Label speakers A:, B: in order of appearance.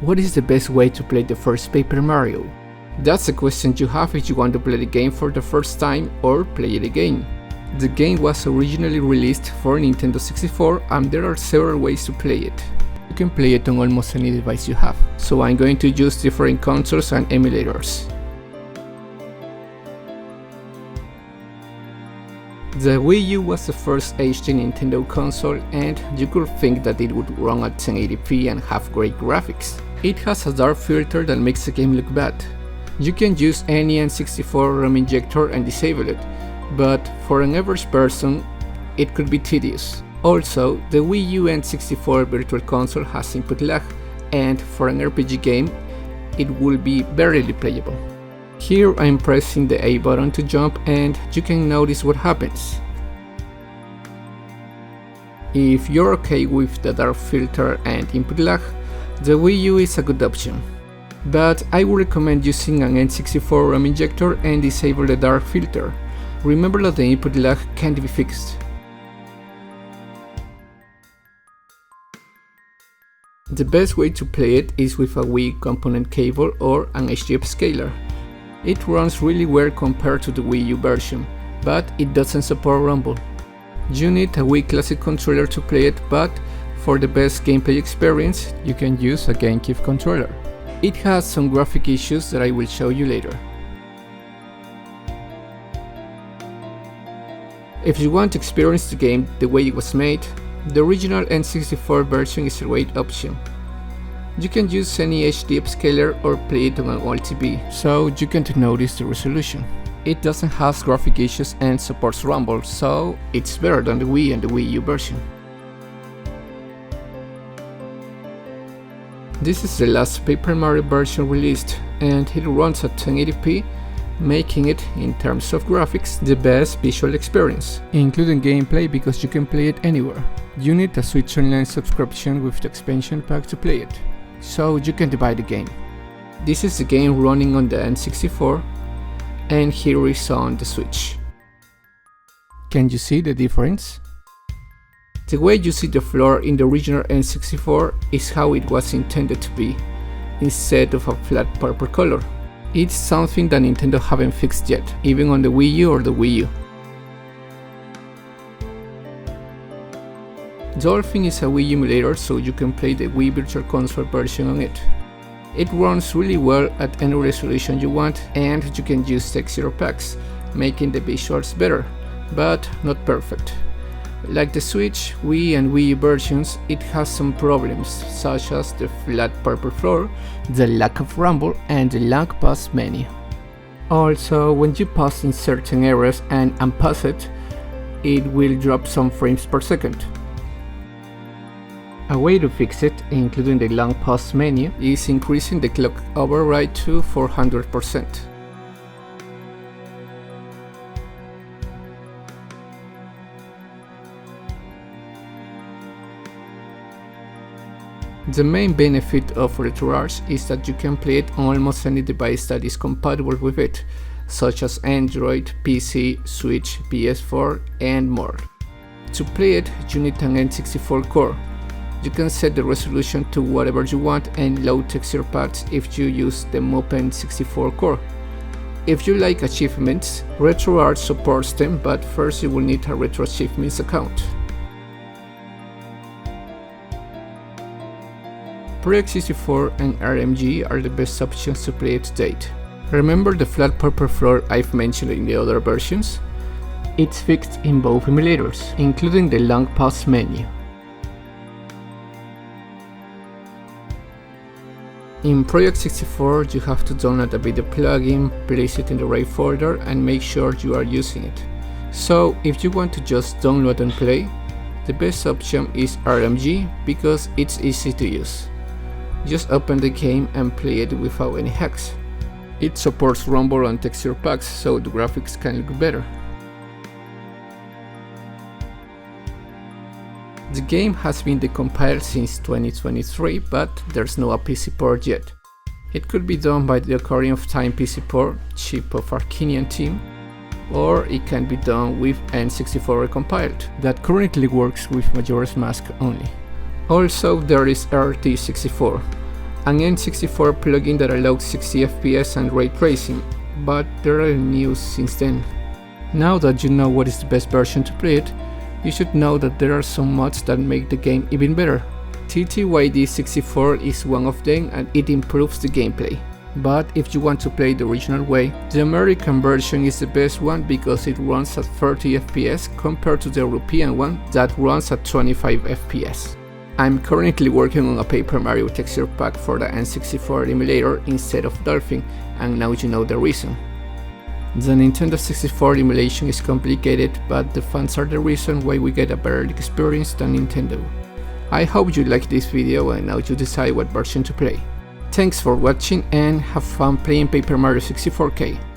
A: What is the best way to play the first Paper Mario? That's a question you have if you want to play the game for the first time or play it again. The game was originally released for Nintendo 64 and there are several ways to play it. You can play it on almost any device you have, so I'm going to use different consoles and emulators. The Wii U was the first HD Nintendo console and you could think that it would run at 1080p and have great graphics. It has a dark filter that makes the game look bad. You can use any N64 ROM injector and disable it, but for an average person, it could be tedious. Also, the Wii U N64 Virtual Console has input lag, and for an RPG game, it will be barely playable. Here I'm pressing the A button to jump and you can notice what happens. If you're okay with the dark filter and input lag, the Wii U is a good option. But I would recommend using an N64 ROM injector and disable the dark filter. Remember that the input lag can't be fixed. The best way to play it is with a Wii component cable or an HD upscaler. It runs really well compared to the Wii U version, but it doesn't support rumble. You need a Wii Classic controller to play it, but for the best gameplay experience, you can use a GameCube controller. It has some graphic issues that I will show you later. If you want to experience the game the way it was made, the original N64 version is a great option. You can use any HD upscaler or play it on an old TV, so you can't notice the resolution. It doesn't have graphic issues and supports rumble, so it's better than the Wii and the Wii U version. This is the last Paper Mario version released, and it runs at 1080p, making it, in terms of graphics, the best visual experience, including gameplay because you can play it anywhere. You need a Switch Online subscription with the expansion pack to play it, so you can divide the game. This is the game running on the N64, and here is on the Switch. Can you see the difference? The way you see the floor in the original N64 is how it was intended to be, instead of a flat purple color. It's something that Nintendo haven't fixed yet, even on the Wii U or the Wii U. Dolphin is a Wii emulator, so you can play the Wii Virtual Console version on it. It runs really well at any resolution you want, and you can use texture packs, making the visuals better, but not perfect. Like the Switch, Wii and Wii U versions, it has some problems, such as the flat purple floor, the lack of rumble, and the long pause menu. Also, when you pause in certain areas and unpause it, it will drop some frames per second. A way to fix it, including the long pause menu, is increasing the clock override to 400%. The main benefit of RetroArch is that you can play it on almost any device that is compatible with it, such as Android, PC, Switch, PS4, and more. To play it, you need an N64 core. You can set the resolution to whatever you want and load texture packs if you use the Mupen 64 core. If you like achievements, RetroArch supports them, but first you will need a Retro Achievements account. Project 64 and RMG are the best options to play it to date. Remember the flat purple floor I've mentioned in the other versions? It's fixed in both emulators, including the long pause menu. In Project 64 you have to download a video plugin, place it in the right folder and make sure you are using it. So if you want to just download and play, the best option is RMG because it's easy to use. Just open the game and play it without any hacks. It supports rumble and texture packs, so the graphics can look better. The game has been decompiled since 2023, but there's no PC port yet. It could be done by the Ocarina of Time PC port, chip of Arcanian team, or it can be done with N64 recompiled, that currently works with Majora's Mask only. Also, there is RT64. an N64 plugin that allowed 60 FPS and ray tracing, but there are news since then. Now that you know what is the best version to play it, you should know that there are some mods that make the game even better. TTYD64 is one of them, and it improves the gameplay. But if you want to play the original way, the American version is the best one because it runs at 30 FPS compared to the European one that runs at 25 FPS. I'm currently working on a Paper Mario texture pack for the N64 emulator instead of Dolphin, and now you know the reason. The Nintendo 64 emulation is complicated, but the fans are the reason why we get a better experience than Nintendo. I hope you liked this video and now you decide what version to play. Thanks for watching and have fun playing Paper Mario 64K.